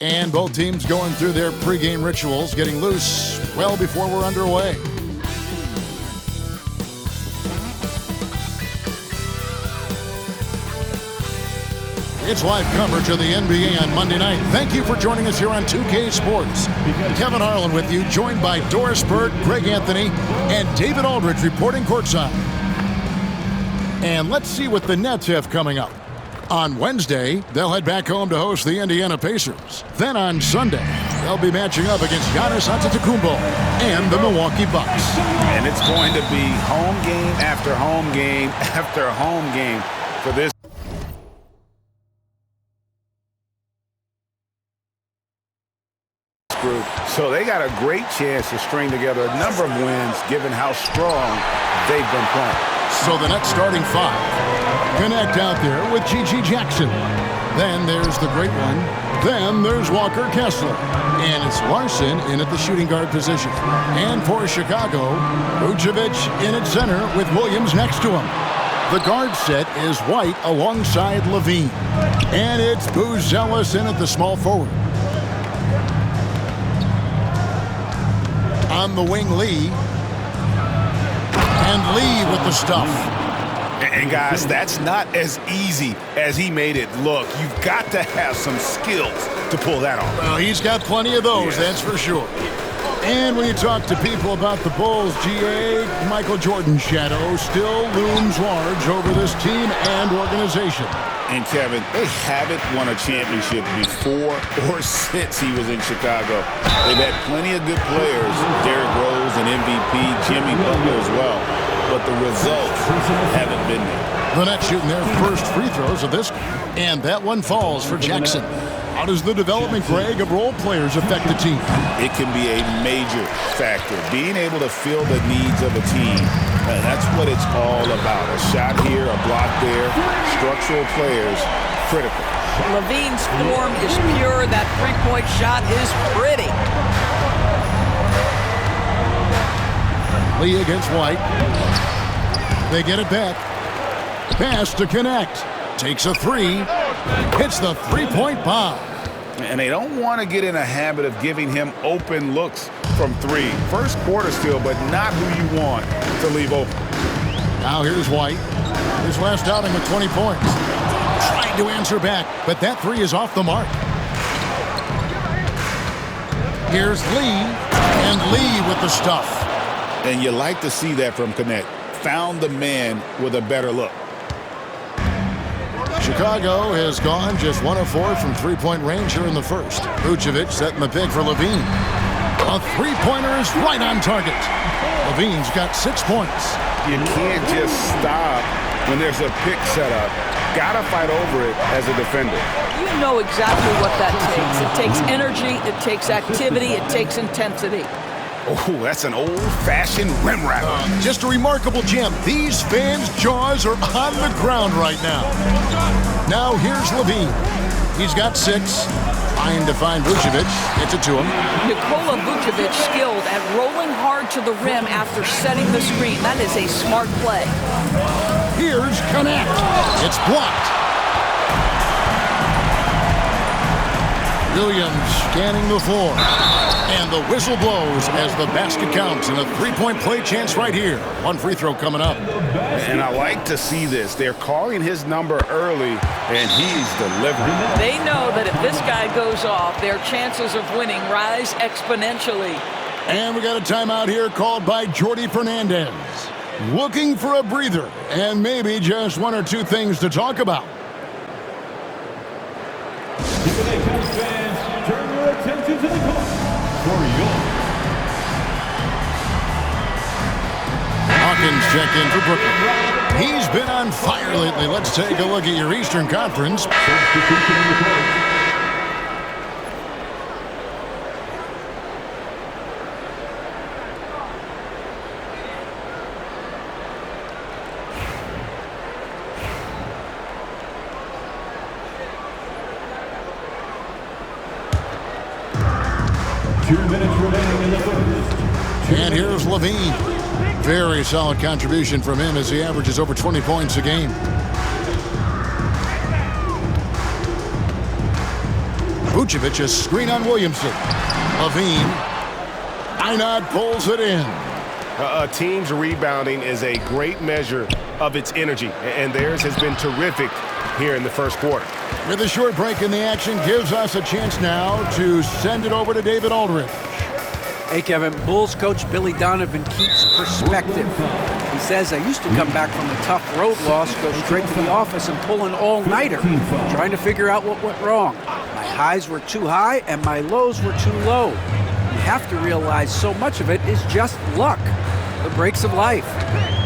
And both teams going through their pregame rituals, getting loose well before we're underway. It's live coverage of the NBA on Monday night. Thank you for joining us here on 2K Sports. Kevin Harlan with you, joined by Doris Burke, Greg Anthony, and David Aldridge reporting courtside. And let's see what the Nets have coming up. On Wednesday, they'll head back home to host the Indiana Pacers. Then on Sunday, they'll be matching up against Giannis Antetokounmpo and the Milwaukee Bucks. And it's going to be home game after home game after home game for this group. So they got a great chance to string together a number of wins given how strong they've been playing. So the Nets starting five. Connect out there with G.G. Jackson. Then there's the great one. Then there's Walker Kessler. And it's Larson in at the shooting guard position. And for Chicago, Vucevic in at center with Williams next to him. The guard set is White alongside Levine. And it's Buzelis in at the small forward. On the wing, Lee. And Lee with the stuff. And guys, that's not as easy as he made it look. You've got to have some skills to pull that off. Well, he's got plenty of those, that's for sure. And when you talk to people about the Bulls, GA, Michael Jordan's shadow still looms large over this team and organization. And Kevin, they haven't won a championship before or since he was in Chicago. They've had plenty of good players, Derrick Rose and MVP, Jimmy Butler as well, but the results haven't been there. The Nets shooting their first free throws of this, and that one falls for Jackson. How does the development, Greg, of role players affect the team? It can be a major factor. Being able to fill the needs of a team, that's what it's all about. A shot here, a block there, structural players, critical. Levine's form is pure. That three-point shot is pretty. Lee against White. They get it back. Pass to connect. Takes a three. Hits the three-point bomb. And they don't want to get in a habit of giving him open looks from three. First quarter still, but not who you want to leave open. Now here's White. His last outing with 20 points. Trying to answer back, but that three is off the mark. Here's Lee, and Lee with the stuff. And you like to see that from Connect. Found the man with a better look. Chicago has gone just 1 of 4 from three-point range here in the first. Vucevic setting the pick for Levine. A three-pointer is right on target. Levine's got 6 points. You can't just stop when there's a pick set up. Gotta fight over it as a defender. You know exactly what that takes. It takes energy, it takes activity, it takes intensity. Oh, that's an old-fashioned rim wrap. Just a remarkable gem. These fans' jaws are on the ground right now. Now here's Levine. He's got 6. Trying to find Vucevic. Gets it to him. Nikola Vucevic skilled at rolling hard to the rim after setting the screen. That is a smart play. Here's Connect. It's blocked. Williams scanning the floor. And the whistle blows as the basket counts, and a three-point play chance right here. One free throw coming up. And I like to see this. They're calling his number early, and he's delivering. They know that if this guy goes off, their chances of winning rise exponentially. And we got a timeout here called by Jordi Fernandez. Looking for a breather, and maybe just 1 or 2 things to talk about. Fans, turn your attention to the court. Hawkins check in for Brooklyn. He's been on fire lately. Let's take a look at your Eastern Conference. And here's Levine. Very solid contribution from him as he averages over 20 points a game. Vucevic, a screen on Williamson. Levine. Einard pulls it in. A team's rebounding is a great measure of its energy, and theirs has been terrific here in the first quarter. With a short break in the action, gives us a chance now to send it over to David Aldridge. Hey, Kevin, Bulls coach Billy Donovan keeps perspective. He says, I used to come back from a tough road loss, go straight to the office and pull an all-nighter, trying to figure out what went wrong. My highs were too high and my lows were too low. You have to realize so much of it is just luck, the breaks of life.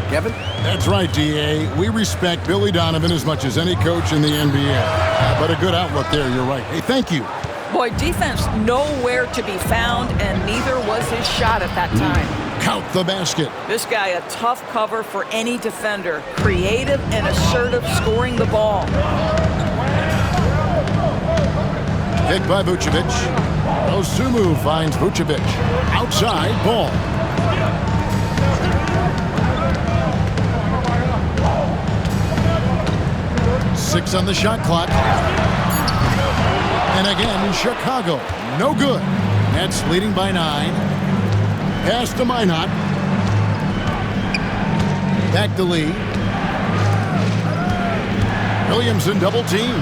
Kevin? That's right, D.A. We respect Billy Donovan as much as any coach in the NBA. But a good outlook there, you're right. Hey, thank you. Boy, defense nowhere to be found, and neither was his shot at that time. Count the basket. This guy, a tough cover for any defender. Creative and assertive scoring the ball. Picked by Vucevic. Osumu finds Vucevic. Outside, ball. Six on the shot clock. And again, Chicago. No good. Nets leading by 9. Pass to Minot. Back to Lee. Williamson double team.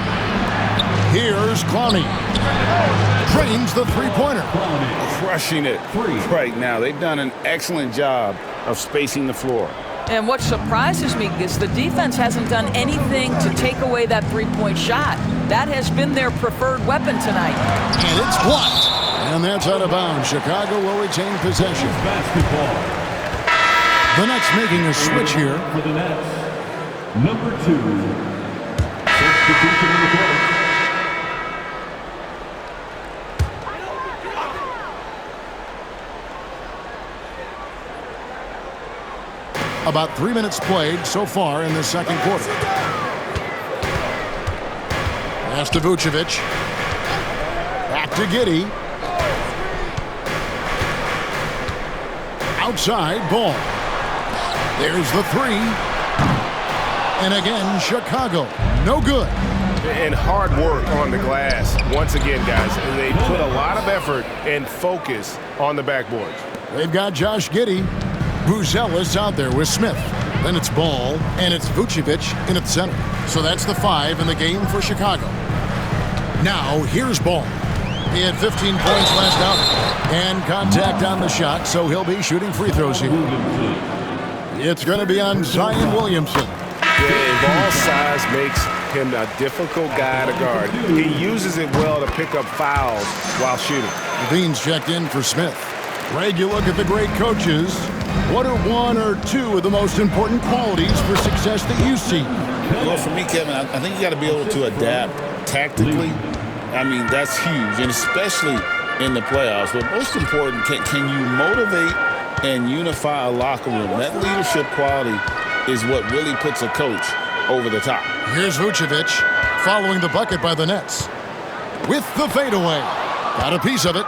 Here's Clowney. Drains the three-pointer. Crushing it right now. They've done an excellent job of spacing the floor. And what surprises me is the defense hasn't done anything to take away that three-point shot. That has been their preferred weapon tonight. And it's blocked. And that's out of bounds. Chicago will retain possession. Basketball. The Nets making a switch here. For the Nets, number 2. Substitution in the court. About 3 minutes played so far in the second quarter. Pass to Vucevic. Back to Giddey. Outside, ball. There's the three. And again, Chicago. No good. And hard work on the glass. Once again, guys, they put a lot of effort and focus on the backboards. They've got Josh Giddey. Buzelis out there with Smith. Then it's Ball, and it's Vucevic in at the center. So that's the 5 in the game for Chicago. Now, here's Ball. He had 15 points last outing. And contact on the shot, so he'll be shooting free throws here. It's going to be on Zion Williamson. Yeah, Ball's size makes him a difficult guy to guard. He uses it well to pick up fouls while shooting. Levine's checked in for Smith. Greg, you look at the great coaches. What are 1 or 2 of the most important qualities for success that you see? Well, for me, Kevin, I think you got to be able to adapt tactically. I mean, that's huge, and especially in the playoffs. But most important, can you motivate and unify a locker room? That leadership quality is what really puts a coach over the top. Here's Vucevic following the bucket by the Nets. With the fadeaway. Got a piece of it.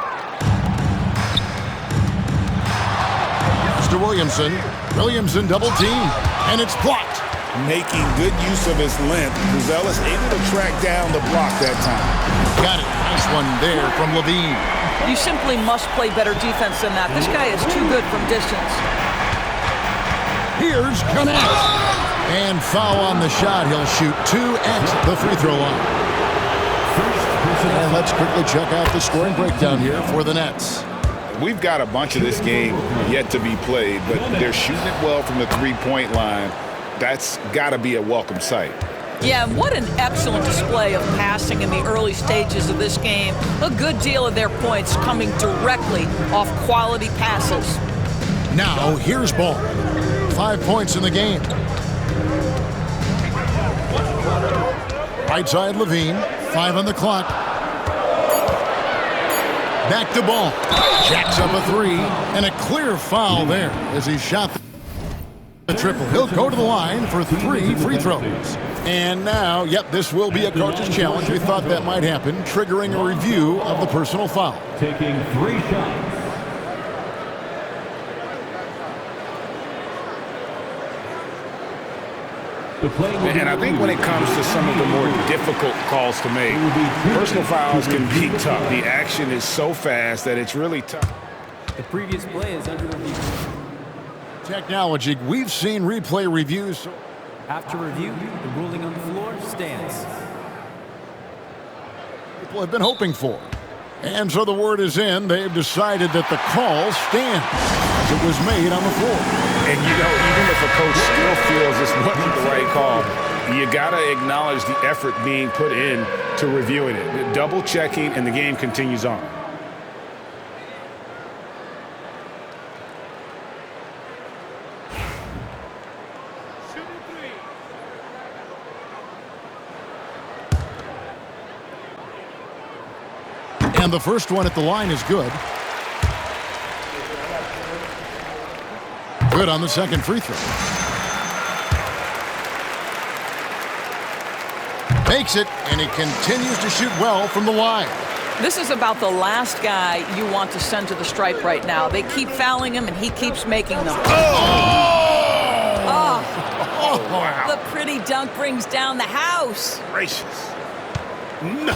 To Williamson. Williamson double team. And it's blocked. Making good use of his length. Buzelis able to track down the block that time. Got it. Nice one there from Levine. You simply must play better defense than that. This guy is too good from distance. Here's Connect. And foul on the shot. He'll shoot 2 at the free throw line. And let's quickly check out the scoring breakdown here for the Nets. We've got a bunch of this game yet to be played, but they're shooting it well from the three-point line. That's got to be a welcome sight. Yeah, and what an excellent display of passing in the early stages of this game. A good deal of their points coming directly off quality passes. Now, here's Ball. 5 points in the game. Right side, Levine. 5 on the clock. Back to Ball. Jacks up a 3. And a clear foul there as he shot the triple. He'll go to the line for 3 free throws. And now, yep, this will be a coach's challenge. We thought that might happen, triggering a review of the personal foul. Taking 3 shots. And I think when it comes to some of the more difficult calls to make, personal fouls can be tough. The action is so fast that it's really tough. The previous play is under review. Technology, we've seen replay reviews. After review, the ruling on the floor stands. People have been hoping for. And so the word is in. They've decided that the call stands. It was made on the floor. And, you know, even if a coach still feels this wasn't the right call, you got to acknowledge the effort being put in to reviewing it. Double checking, and the game continues on. And the first one at the line is good. Good on the second free throw. Makes it, and he continues to shoot well from the line. This is about the last guy you want to send to the stripe right now. They keep fouling him, and he keeps making them. Wow. The pretty dunk brings down the house. Gracious. No.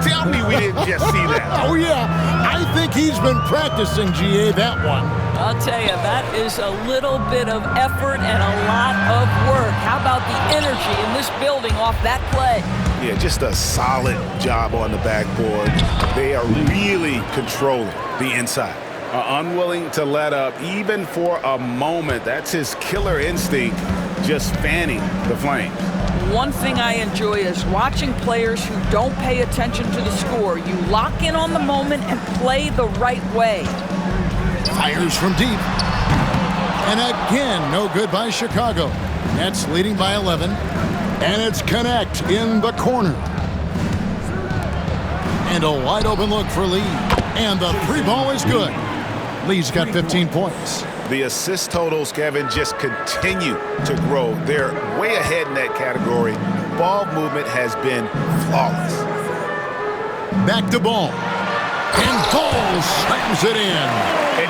Tell me we didn't just see that. Oh, yeah. I think he's been practicing, GA, that one. I'll tell you, that is a little bit of effort and a lot of work. How about the energy in this building off that play? Yeah, just a solid job on the backboard. They are really controlling the inside. Unwilling to let up even for a moment. That's his killer instinct, just fanning the flames. One thing I enjoy is watching players who don't pay attention to the score. You lock in on the moment and play the right way. Fires from deep. And again, no good by Chicago. Nets leading by 11. And it's Connect in the corner. And a wide open look for Lee. And the three ball is good. Lee's got 15 points. The assist totals, Kevin, just continue to grow. They're way ahead in that category. Ball movement has been flawless. Back to Ball. And Ball slams it in.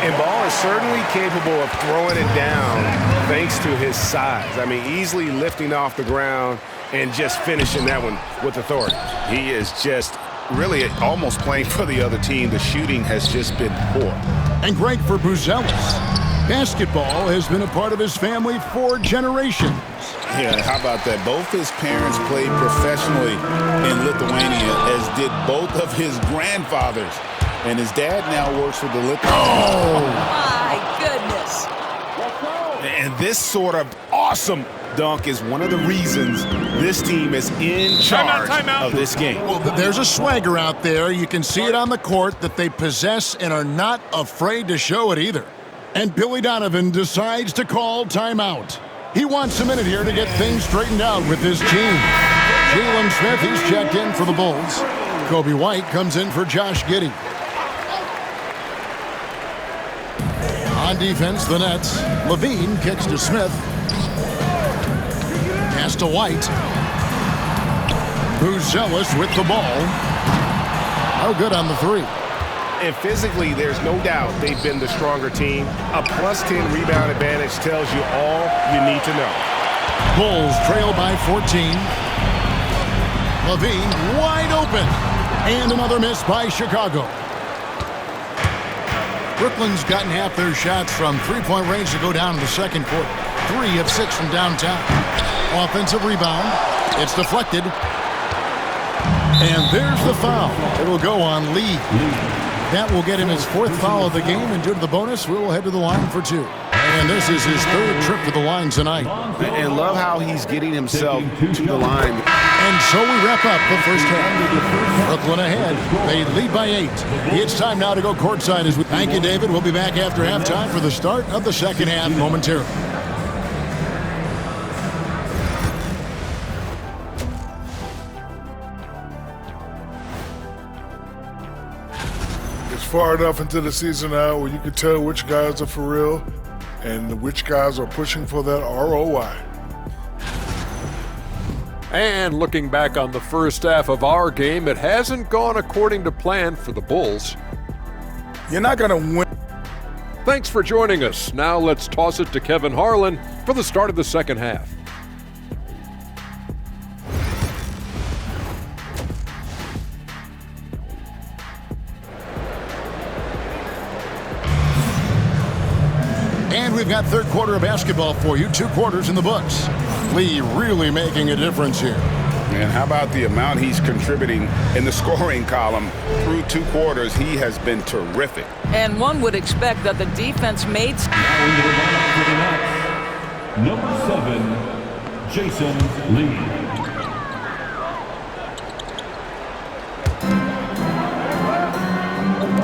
And Ball is certainly capable of throwing it down thanks to his size. I mean, easily lifting off the ground and just finishing that one with authority. He is just really almost playing for the other team. The shooting has just been poor. And great for Buzelis. Basketball has been a part of his family for generations. Yeah, how about that? Both his parents played professionally in Lithuania, as did both of his grandfathers. And his dad now works for the Lithuania. My goodness. And this sort of awesome dunk is one of the reasons this team is in charge of this game. Well, there's a swagger out there. You can see it on the court that they possess and are not afraid to show it either. And Billy Donovan decides to call timeout. He wants a minute here to get things straightened out with his team. Jalen Smith, he's checked in for the Bulls. Kobe White comes in for Josh Giddey. On defense, the Nets. Levine kicks to Smith. Pass to White. Buzelis with the ball. No good on the three. And physically, there's no doubt they've been the stronger team. A +10 rebound advantage tells you all you need to know. Bulls trail by 14. Levine wide open. And another miss by Chicago. Brooklyn's gotten half their shots from three-point range to go down in the second quarter. 3 of 6 from downtown. Offensive rebound. It's deflected. And there's the foul. It'll go on Lee. That will get him his 4th foul of the game, and due to the bonus, we will head to the line for 2. And this is his 3rd trip to the line tonight. And love how he's getting himself to the line. And so we wrap up the first half. Brooklyn ahead. They lead by 8. It's time now to go courtside. Thank you, David. We'll be back after halftime for the start of the second half momentarily. Far enough into the season now where you can tell which guys are for real and which guys are pushing for that ROI. And looking back on the first half of our game, it hasn't gone according to plan for the Bulls. You're not going to win Thanks for joining us. Now let's toss it to Kevin Harlan for the start of the second half. And we've got third quarter of basketball for you. 2 quarters in the books. Lee really making a difference here. And how about the amount he's contributing in the scoring column through 2 quarters? He has been terrific. And one would expect that the defense made... Now into the lineup for the Nets, number 7, Jason Lee.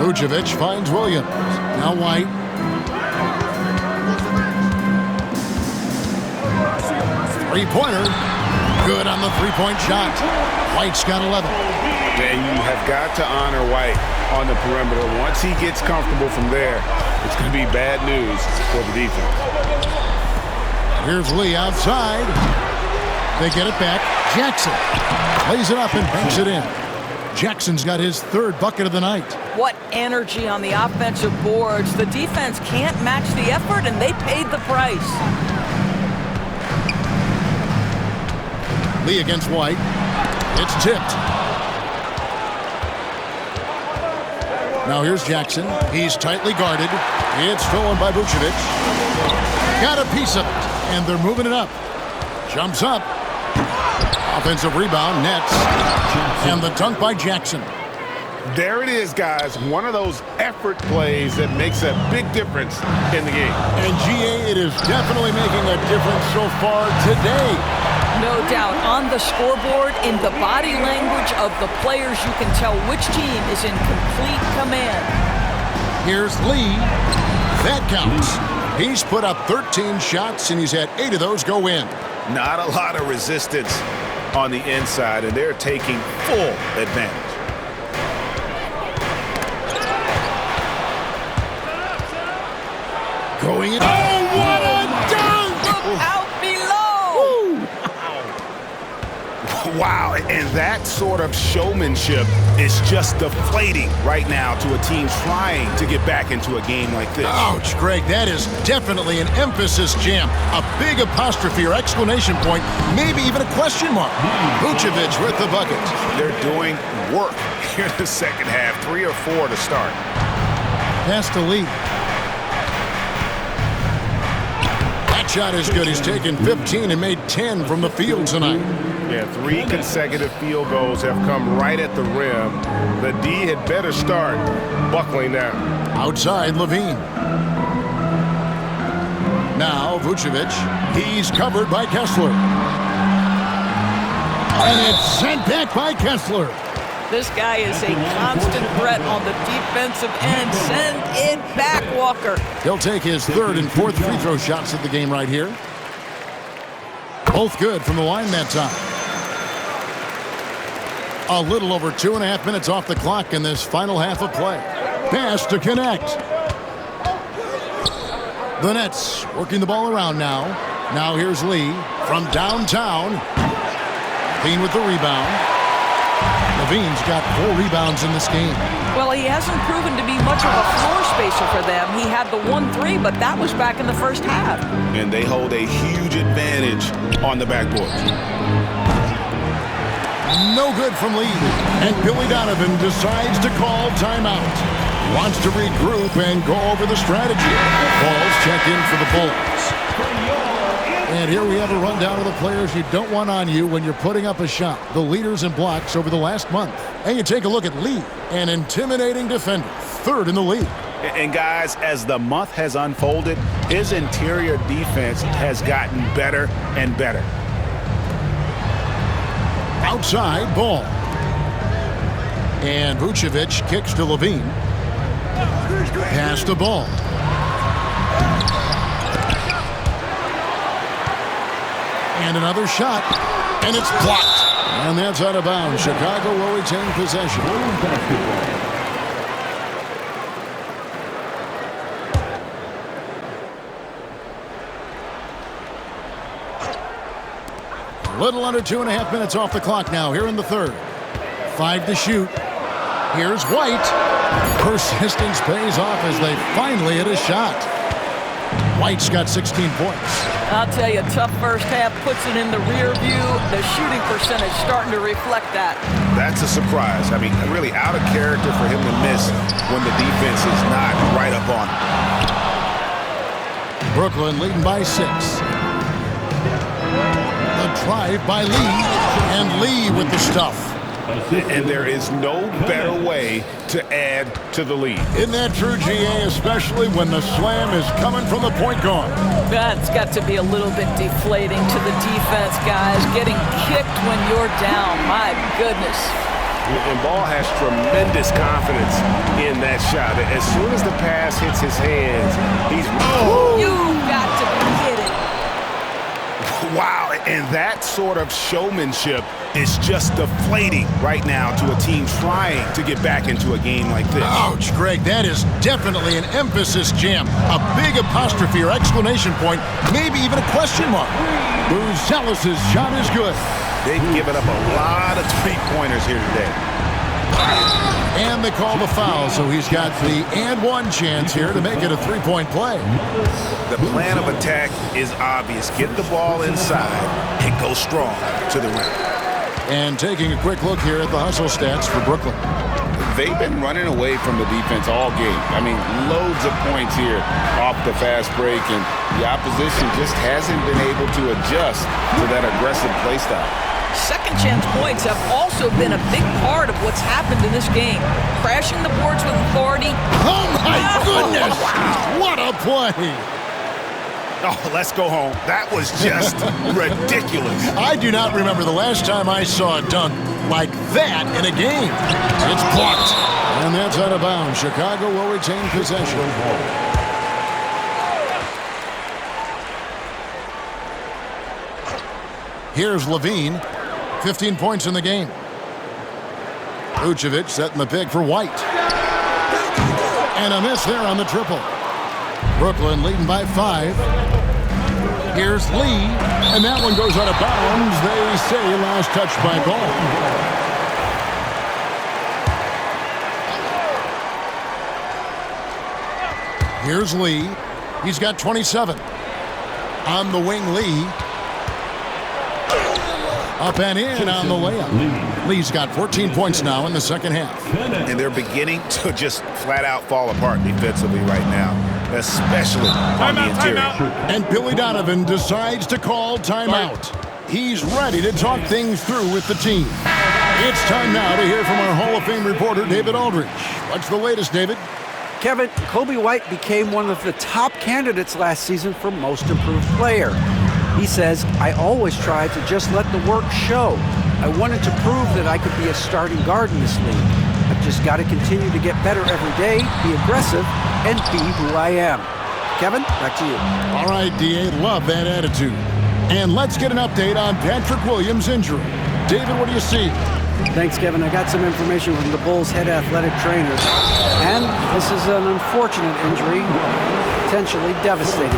Vucevic finds Williams. Now White. Three-pointer. Good on the three-point shot. White's got 11. And you have got to honor White on the perimeter. Once he gets comfortable from there, it's going to be bad news for the defense. Here's Lee outside. They get it back. Jackson lays it up and banks it in. Jackson's got his 3rd bucket of the night. What energy on the offensive boards. The defense can't match the effort, and they paid the price. Lee against White. It's tipped. Now here's Jackson. He's tightly guarded. It's stolen by Vucevic. Got a piece of it, and they're moving it up. Jumps up. Offensive rebound, Nets. And the dunk by Jackson. There it is, guys. One of those effort plays that makes a big difference in the game. And GA, it is definitely making a difference so far today. No doubt. On the scoreboard, in the body language of the players, you can tell which team is in complete command. Here's Lee. That counts. He's put up 13 shots, and he's had 8 of those go in. Not a lot of resistance on the inside, and they're taking full advantage. Going in. Oh, what a dunk! Look out below! Wow, and that sort of showmanship is just deflating right now to a team trying to get back into a game like this. Ouch, Greg, that is definitely an emphasis jam. A big apostrophe or exclamation point, maybe even a question mark. Vucevic with the bucket. They're doing work here in the second half, 3 or 4 to start. Pass to Lee. That shot is good. He's taken 15 and made 10 from the field tonight. Yeah, 3 consecutive field goals have come right at the rim. The D had better start buckling down. Outside, Levine. Now, Vucevic. He's covered by Kessler. And it's sent back by Kessler. This guy is a constant threat on the defensive end. Send it back, Walker. He'll take his 3rd and 4th free throw shots of the game right here. Both good from the line that time. A little over 2.5 minutes off the clock in this final half of play. Pass to connect. The Nets working the ball around now. Now here's Lee from downtown. Levine with the rebound. Levine's got 4 rebounds in this game. Well, he hasn't proven to be much of a floor spacer for them. He had the 1-3, but that was back in the first half. And they hold a huge advantage on the backboard. No good from Lee. And Billy Donovan decides to call timeout. Wants to regroup and go over the strategy. Balls check in for the Bulls. And here we have a rundown of the players you don't want on you when you're putting up a shot. The leaders in blocks over the last month. And you take a look at Lee, an intimidating defender, 3rd in the league. And guys, as the month has unfolded, his interior defense has gotten better and better. Outside ball. And Vucevic kicks to Levine. Pass the ball. And another shot. And it's blocked. And that's out of bounds. Chicago will retain possession. A little under 2.5 minutes off the clock now here in the 3rd. 5 to shoot. Here's White. Persistence pays off as they finally hit a shot. White's got 16 points. I'll tell you, tough first half puts it in the rear view. The shooting percentage starting to reflect that. That's a surprise. I mean, really out of character for him to miss when the defense is not right up on him. Brooklyn leading by 6. The drive by Lee, and Lee with the stuff. And there is no better way to add to the lead. Isn't that true, GA, especially when the slam is coming from the point guard? That's got to be a little bit deflating to the defense, guys. Getting kicked when you're down. My goodness. And Ball has tremendous confidence in that shot. As soon as the pass hits his hands, he's... You got to be kidding. Wow, and that sort of showmanship is just deflating right now to a team trying to get back into a game like this. Ouch, Greg, that is definitely an emphasis jam. A big apostrophe or exclamation point, maybe even a question mark. Buzelis' shot is good. They've given up a lot of three-pointers here today. And they call the foul, so he's got the and one chance here to make it a three-point play. The plan of attack is obvious. Get the ball inside and go strong to the rim. And taking a quick look here at the hustle stats for Brooklyn. They've been running away from the defense all game. I mean, loads of points here off the fast break, and the opposition just hasn't been able to adjust to that aggressive play style. Second chance points have also been a big part of what's happened in this game. Crashing the boards with authority. Oh, my goodness! Wow. What a play! Oh, let's go home. That was just ridiculous. I do not remember the last time I saw a dunk like that in a game. It's blocked. And that's out of bounds. Chicago will retain possession. Here's Levine. 15 points in the game. Vucevic setting the pick for White. And a miss there on the triple. Brooklyn leading by 5. Here's Lee, and that one goes out of bounds. They say last touch by Ball. Here's Lee. He's got 27. On the wing, Lee. Up and in on the layup. Lee's got 14 points now in the second half. And they're beginning to just flat out fall apart defensively right now, especially on the interior. And Billy Donovan decides to call timeout. He's ready to talk things through with the team. It's time now to hear from our Hall of Fame reporter, David Aldridge. What's the latest, David? Kevin, Kobe White became one of the top candidates last season for Most Improved Player. He says, I always tried to just let the work show. I wanted to prove that I could be a starting guard in this league. I've just got to continue to get better every day, be aggressive, and be who I am. Kevin, back to you. All right, D.A., love that attitude. And let's get an update on Patrick Williams' injury. David, what do you see? Thanks, Kevin. I got some information from the Bulls' head athletic trainer. And this is an unfortunate injury, potentially devastating.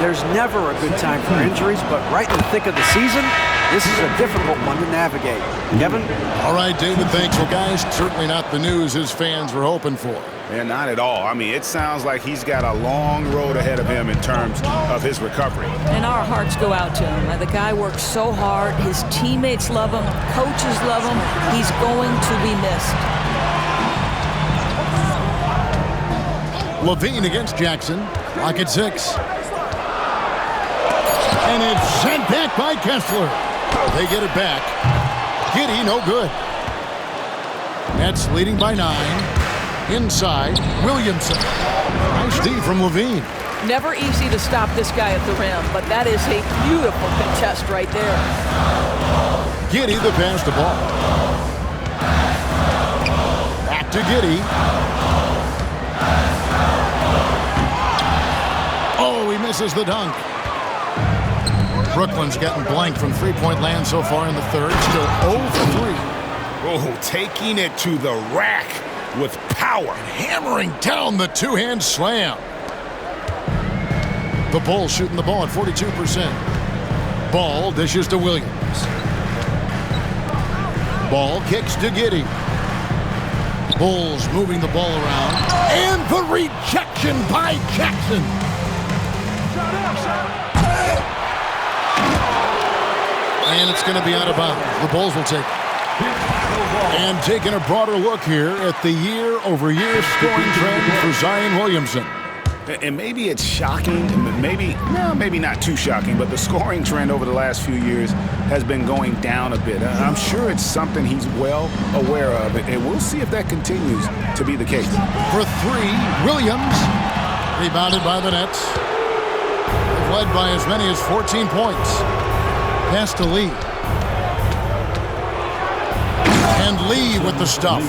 There's never a good time for injuries, but right in the thick of the season, this is a difficult one to navigate. Kevin? All right, David, thanks. Well, guys, certainly not the news his fans were hoping for. And not at all. I mean, it sounds like he's got a long road ahead of him in terms of his recovery. And our hearts go out to him. The guy works so hard. His teammates love him. Coaches love him. He's going to be missed. Levine against Jackson. Clock at 6. And it's sent back by Kessler. They get it back. Giddey, no good. Nets leading by 9. Inside, Williamson. Nice D from Levine. Never easy to stop this guy at the rim, but that is a beautiful contest right there. Giddey the pass to Ball. Back to Giddey. Oh, he misses the dunk. Brooklyn's getting blank from three-point land so far in the third. Still 0 for 3. Oh, taking it to the rack with power. Hammering down the two-hand slam. The Bulls shooting the ball at 42%. Ball dishes to Williams. Ball kicks to Giddey. Bulls moving the ball around. And the rejection by Jackson. And it's going to be out of bounds. The Bulls will take it. And taking a broader look here at the year-over-year scoring trend for Zion Williamson. And maybe it's shocking, maybe not too shocking, but the scoring trend over the last few years has been going down a bit. I'm sure it's something he's well aware of, and we'll see if that continues to be the case. For three, Williams, rebounded by the Nets. They've led by as many as 14 points. Pass to Lee. And Lee with the stuff.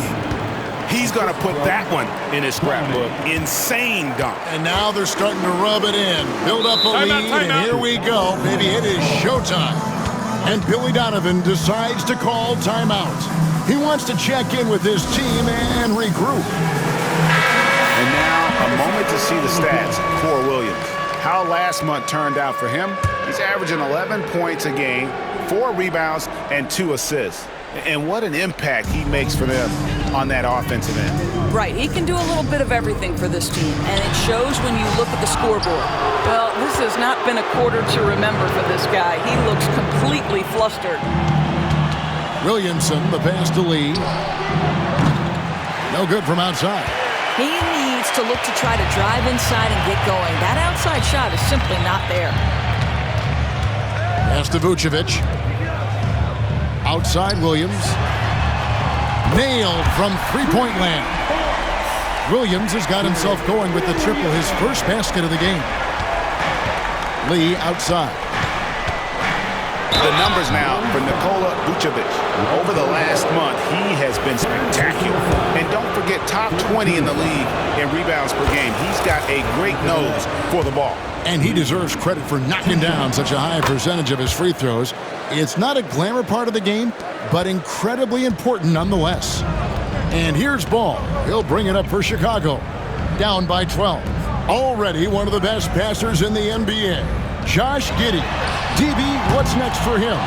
He's going to put that one in his scrapbook. Insane dunk. And now they're starting to rub it in. Build up a lead, and here we go. Maybe it is showtime. And Billy Donovan decides to call timeout. He wants to check in with his team and regroup. And now a moment to see the stats for Williams. How last month turned out for him. He's averaging 11 points a game, 4 rebounds, and 2 assists. And what an impact he makes for them on that offensive end. Right, he can do a little bit of everything for this team, and it shows when you look at the scoreboard. Well, this has not been a quarter to remember for this guy. He looks completely flustered. Williamson, the pass to Lee. No good from outside. He needs to look to try to drive inside and get going. That outside shot is simply not there. Pass to Vucevic. Outside Williams. Nailed from three-point land. Williams has got himself going with the triple, his first basket of the game. Lee outside. The numbers now for Nikola Vucevic. Over the last month, he has been spectacular. And don't forget, top 20 in the league in rebounds per game. He's got a great nose for the ball. And he deserves credit for knocking down such a high percentage of his free throws. It's not a glamour part of the game, but incredibly important nonetheless. And here's Ball. He'll bring it up for Chicago. Down by 12. Already one of the best passers in the NBA. Josh Giddey. DB, what's next for him?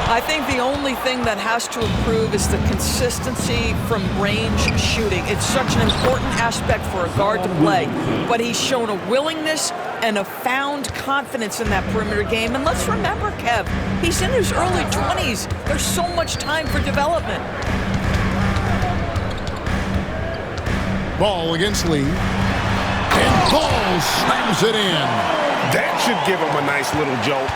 I think the only thing that has to improve is the consistency from range shooting. It's such an important aspect for a guard to play, but he's shown a willingness and a found confidence in that perimeter game. And let's remember, Kev, he's in his early 20s. There's so much time for development. Ball against Lee. And Ball slams it in. That should give him a nice little jolt.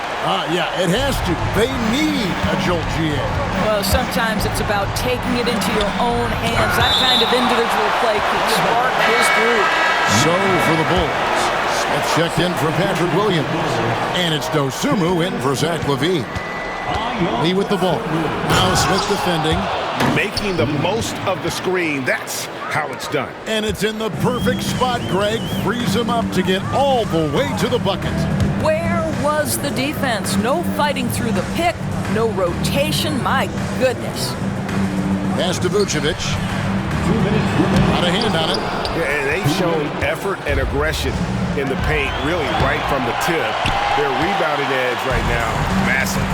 Yeah, it has to. They need a jolt, GA. Well, sometimes it's about taking it into your own hands. That kind of individual play can spark his group. So for the Bulls, Smith checked in for Patrick Williams. And it's Dosunmu in for Zach LaVine. Lee with the ball. Now Smith defending. Making the most of the screen. That's how it's done. And it's in the perfect spot, Greg. Frees him up to get all the way to the bucket. Where was the defense? No fighting through the pick, no rotation. My goodness. Pass to Vucevic. Not a hand on it. Yeah, and they've shown effort and aggression in the paint, really right from the tip. Their rebounding edge right now, massive.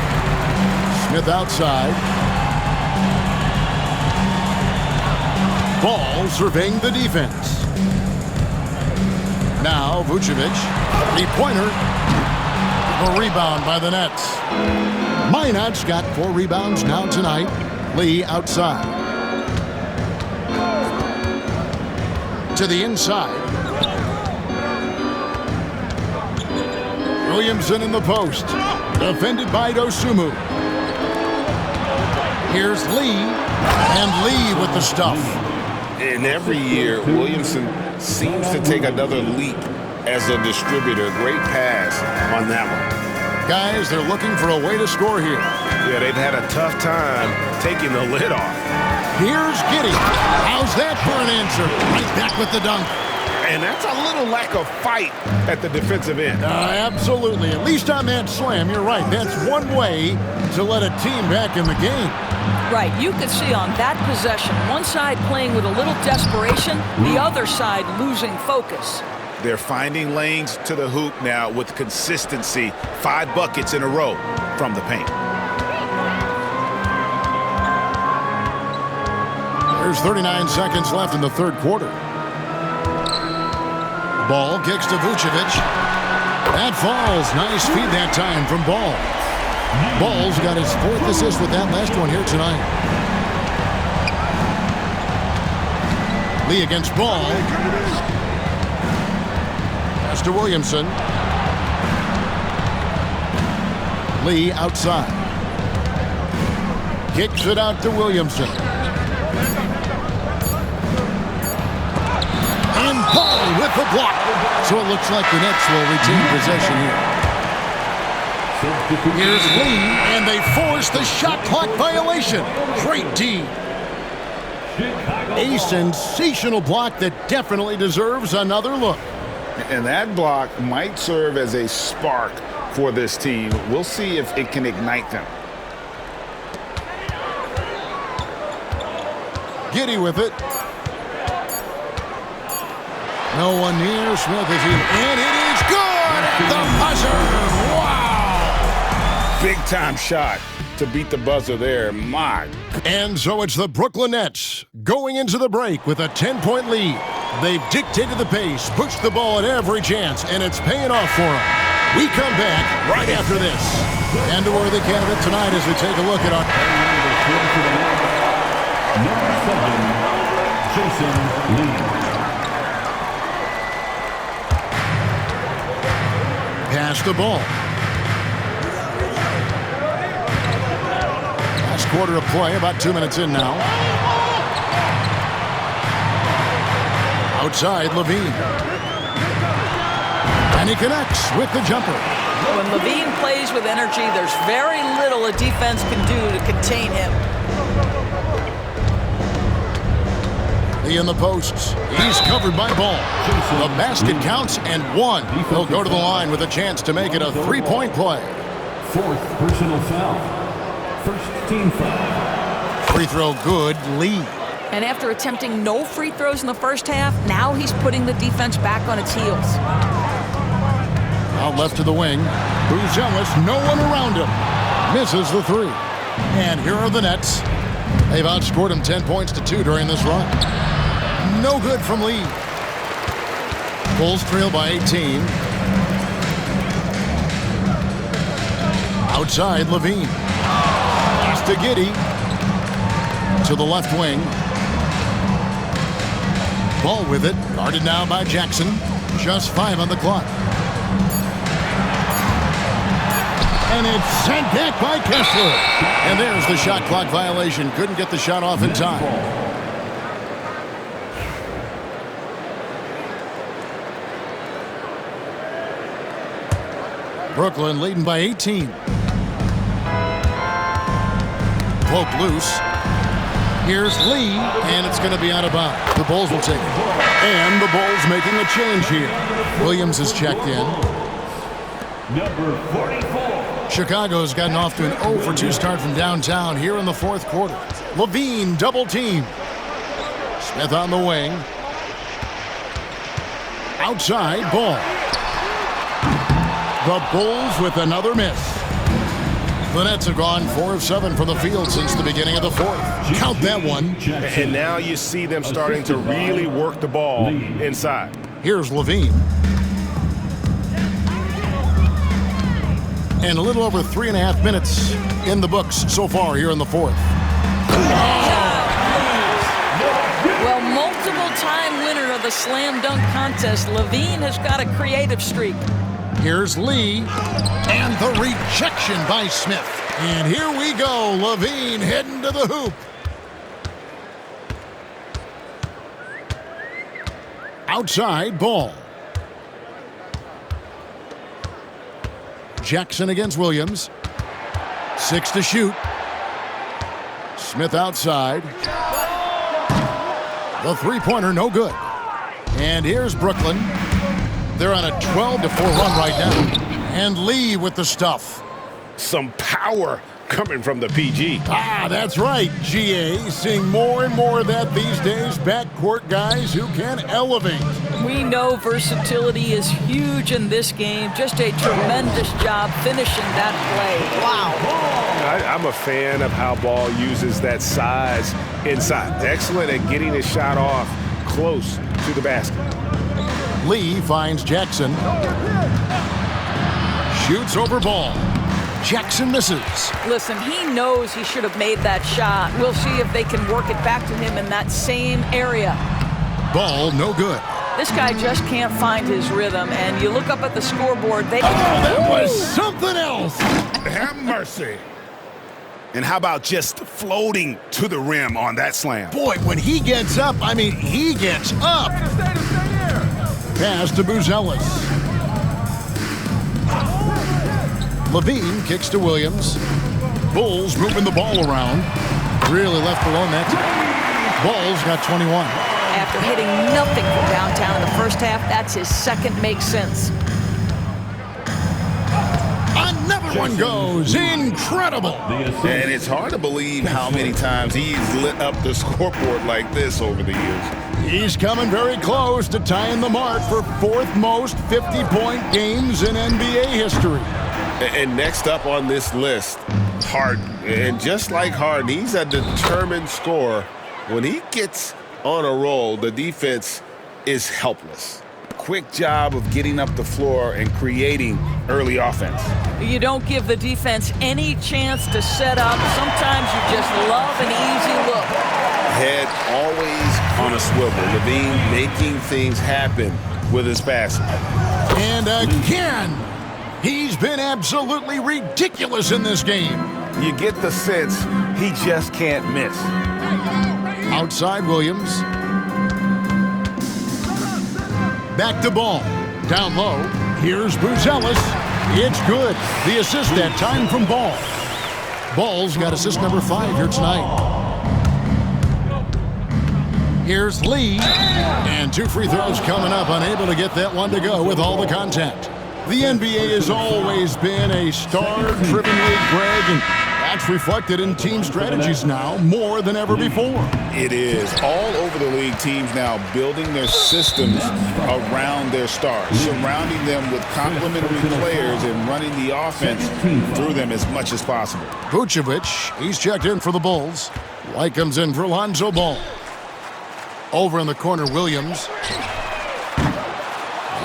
Smith outside. Ball surveying the defense. Now Vucevic, three-pointer. A rebound by the Nets. Minot's got 4 rebounds now tonight. Lee outside. To the inside. Williamson in the post. Defended by Dosunmu. Here's Lee. And Lee with the stuff. And every year, Williamson seems to take another leap as a distributor. Great pass on that one. Guys, they're looking for a way to score here. Yeah, they've had a tough time taking the lid off. Here's Giddey. How's that for an answer? Right back with the dunk. And that's a little lack of fight at the defensive end. Absolutely. At least on that slam, you're right. That's one way to let a team back in the game. Right, you could see on that possession, one side playing with a little desperation, the other side losing focus. They're finding lanes to the hoop now with consistency. 5 buckets in a row from the paint. Here's 39 seconds left in the third quarter. Ball kicks to Vucevic. That falls. Nice feed that time from Ball. Ball's got his 4th assist with that last one here tonight. Lee against Ball. Pass to Williamson. Lee outside. Kicks it out to Williamson. And Ball with the block. So it looks like the Nets will retain possession here. Here's Lee, and they force the shot clock violation. Great D. A sensational block that definitely deserves another look. And that block might serve as a spark for this team. We'll see if it can ignite them. Giddey with it. No one near. Smith is in, and it is good at the buzzer. Wow! Big-time shot to beat the buzzer there. My. And so it's the Brooklyn Nets going into the break with a 10-point lead. They've dictated the pace, pushed the ball at every chance, and it's paying off for them. We come back right after this. And a worthy candidate tonight as we take a look at our... Number 7, Jason Lee. Pass the ball. Last quarter of play, about 2 minutes in now. Outside, LaVine. And he connects with the jumper. When LaVine plays with energy, there's very little a defense can do to contain him. Lee in the posts. He's covered by Ball. The basket counts and one. He'll go to the line with a chance to make it a three-point play. 4th personal foul. First team foul. Free throw good, Lee. And after attempting no free throws in the first half, now he's putting the defense back on its heels. Out left to the wing. Buzelis, no one around him. Misses the three. And here are the Nets. They've outscored him 10 points to 2 during this run. No good from Lee. Bulls trail by 18. Outside, LaVine. Pass to Giddey. To the left wing. Ball with it. Guarded now by Jackson. Just 5 on the clock. And it's sent back by Kessler. And there's the shot clock violation. Couldn't get the shot off in time. Brooklyn leading by 18. Poke loose. Here's Lee, and it's going to be out of bounds. The Bulls will take it. And the Bulls making a change here. Williams is checked in. Number 44. Chicago's gotten off to an 0-for-2 start from downtown here in the fourth quarter. LaVine double team. Smith on the wing. Outside, Ball. The Bulls with another miss. The Nets have gone 4 of 7 from the field since the beginning of the fourth. Count that one. And now you see them starting to really work the ball inside. Here's LaVine. And a little over 3.5 minutes in the books so far here in the fourth. Well, multiple-time winner of the slam dunk contest, LaVine has got a creative streak. Here's Lee, and the rejection by Smith. And here we go, LaVine heading to the hoop. Outside, Ball. Jackson against Williams. 6 to shoot. Smith outside. The three-pointer, no good. And here's Brooklyn. They're on a 12-4 run right now. And Lee with the stuff. Some power coming from the PG. Ah, that's right, GA. Seeing more and more of that these days. Backcourt guys who can elevate. We know versatility is huge in this game. Just a tremendous job finishing that play. Wow. I'm a fan of how Ball uses that size inside. Excellent at getting his shot off close to the basket. Lee finds Jackson. Shoots over Ball. Jackson misses. Listen, he knows he should have made that shot. We'll see if they can work it back to him in that same area. Ball no good. This guy just can't find his rhythm, and you look up at the scoreboard. That was something else. Have mercy. And how about just floating to the rim on that slam? Boy, when he gets up, I mean, he gets up. Pass to Buzelis. Levine kicks to Williams. Bulls moving the ball around. Really left below net. Bulls got 21. After hitting nothing from downtown in the first half, that's his second makes sense. Another one goes. Incredible. And it's hard to believe how many times he's lit up the scoreboard like this over the years. He's coming very close to tying the mark for fourth most 50-point games in NBA history. And next up on this list, Harden. And just like Harden, he's a determined scorer. When he gets on a roll, the defense is helpless. Quick job of getting up the floor and creating early offense. You don't give the defense any chance to set up. Sometimes you just love an easy look. Head always on a swivel. Levine making things happen with his passing. And again, he's been absolutely ridiculous in this game. You get the sense he just can't miss. Outside Williams. Back to Ball. Down low. Here's Buzelis. It's good. The assist that time from Ball. Ball's got assist number 5 here tonight. Here's Lee. And 2 free throws coming up. Unable to get that one to go with all the contact. The NBA has always been a star-driven league, Greg, and that's reflected in team strategies now more than ever before. It is. All over the league, teams now building their systems around their stars, surrounding them with complementary players and running the offense through them as much as possible. Vucevic, he's checked in for the Bulls. White comes in for Lonzo Ball. Over in the corner, Williams.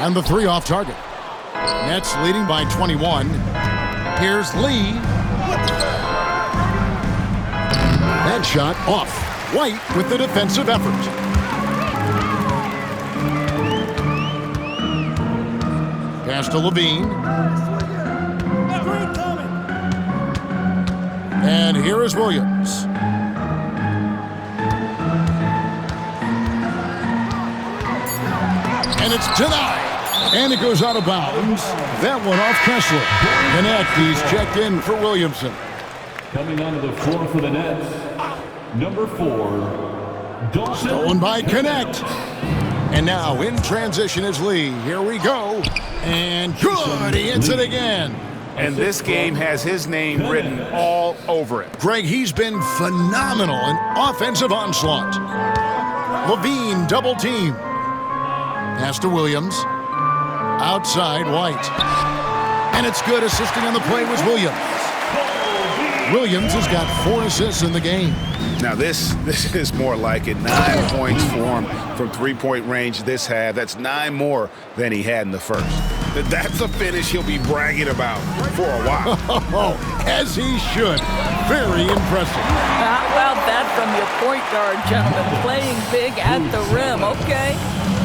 And the 3 off target. Nets leading by 21. Here's Lee. That shot off. White with the defensive effort. Pass to Levine. And here is Williams. And it's denied. And it goes out of bounds. That one off Kessler. Connect, he's checked in for Williamson. Coming onto the floor for the Nets, number 4, Dawson. Stolen by Connect. And now in transition is Lee. Here we go. And good, he hits it again. And this game has his name written all over it. Greg, he's been phenomenal in offensive onslaught. Levine double team. Pass to Williams. Outside White. And it's good. Assisting on the play was Williams. Williams has got 4 assists in the game. Now this is more like it. 9 points for him from three-point range this half. That's 9 more than he had in the first. That's a finish he'll be bragging about for a while. As he should. Very impressive. How about that from your point guard, gentlemen? Playing big at the rim. Okay.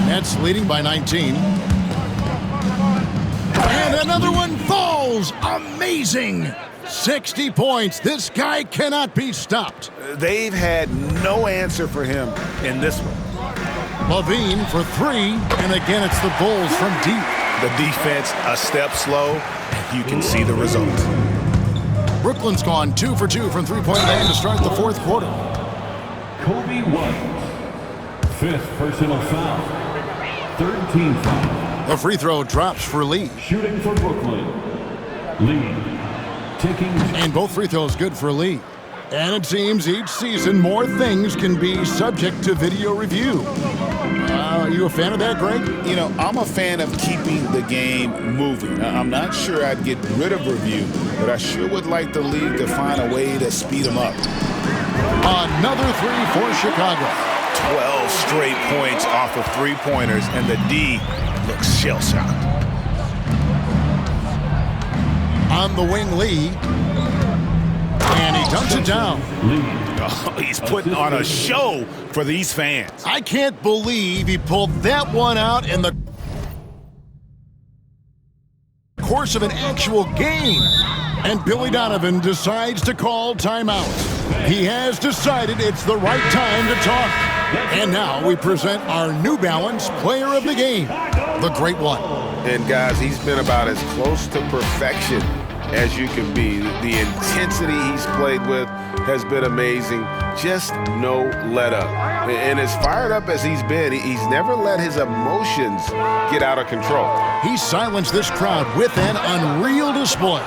Nets leading by 19. And another one falls. Amazing. 60 points. This guy cannot be stopped. They've had no answer for him in this one. Levine for 3. And again, it's the Bulls from deep. The defense a step slow. You can see the result. Brooklyn's gone 2 for 2 from three-point land to start the fourth quarter. Kobe White, 5th personal foul, 3rd team foul. The free throw drops for Lee. Shooting for Brooklyn, Lee, And both free throws good for Lee. And it seems each season more things can be subject to video review. Are you a fan of that, Greg? You know, I'm a fan of keeping the game moving. I'm not sure I'd get rid of review, but I sure would like the league to find a way to speed them up. Another three for Chicago. 12 straight points off of three-pointers, and the D looks shell-shocked. On the wing, Lee. And he dunks it down. Oh, he's putting on a show for these fans. I can't believe he pulled that one out in the course of an actual game. And Billy Donovan decides to call timeout. He has decided it's the right time to talk. And now we present our New Balance Player of the Game, the Great One. And guys, he's been about as close to perfection as you can be. The intensity he's played with has been amazing. Just no let up. And as fired up as he's been, he's never let his emotions get out of control. He silenced this crowd with an unreal display.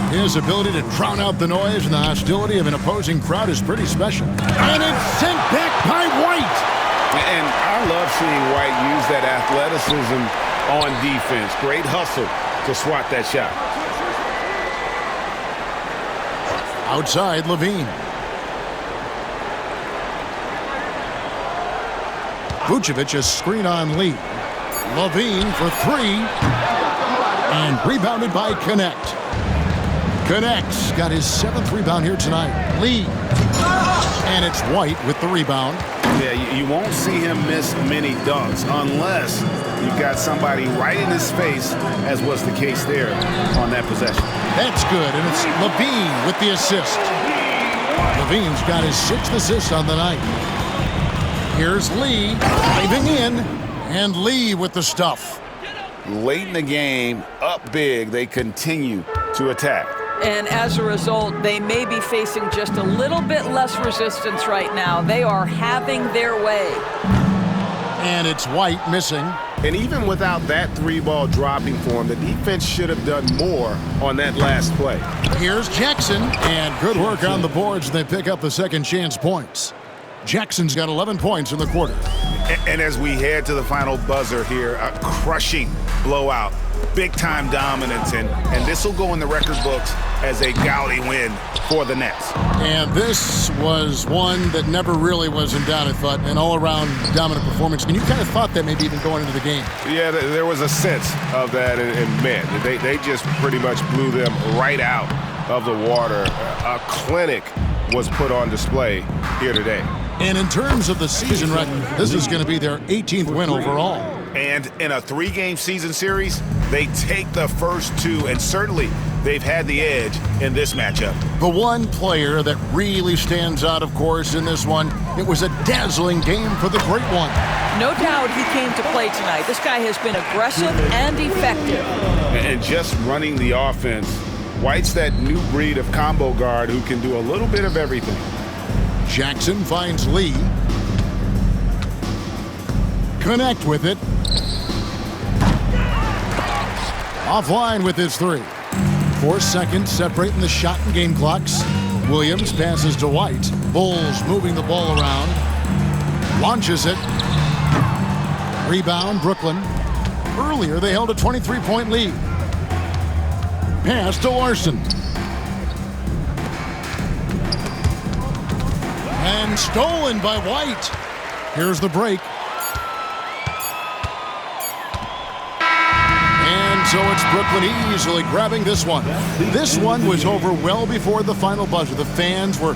His ability to drown out the noise and the hostility of an opposing crowd is pretty special. And it's sent back by White. And I love seeing White use that athleticism on defense. Great hustle to swat that shot. Outside, Levine. Vucevic a screen on Lee. Levine for three. And rebounded by Connect. Connect's got his 7th rebound here tonight. Lee. And it's White with the rebound. Yeah, you won't see him miss many dunks unless you've got somebody right in his face, as was the case there on that possession. That's good, and it's Levine with the assist. Levine's got his 6th assist on the night. Here's Lee diving in, and Lee with the stuff. Late in the game, up big, they continue to attack. And as a result, they may be facing just a little bit less resistance right now. They are having their way. And it's White missing. And even without that three-ball dropping for him, the defense should have done more on that last play. Here's Jackson, and good work on the boards. They pick up the second chance points. Jackson's got 11 points in the quarter. And as we head to the final buzzer here, a crushing blowout, big-time dominance, and this will go in the record books as a gaudy win for the Nets. And this was one that never really was in doubt, I thought, an all-around dominant performance. And you kind of thought that maybe even going into the game. Yeah, there was a sense of that, and man, they just pretty much blew them right out of the water. A clinic was put on display here today. And in terms of the season record, this is going to be their 18th win overall. And in a 3-game season series, they take the first 2, and certainly they've had the edge in this matchup. The one player that really stands out, of course, in this one, it was a dazzling game for the Great One. No doubt he came to play tonight. This guy has been aggressive and effective. And just running the offense, White's that new breed of combo guard who can do a little bit of everything. Jackson finds Lee. Connect with it. Offline with his 3. 4 seconds separating the shot and game clocks. Williams passes to White. Bulls moving the ball around. Launches it. Rebound, Brooklyn. Earlier, they held a 23-point lead. Pass to Larson. And stolen by White. Here's the break. And so it's Brooklyn easily grabbing this one. This one was over well before the final buzzer. The fans were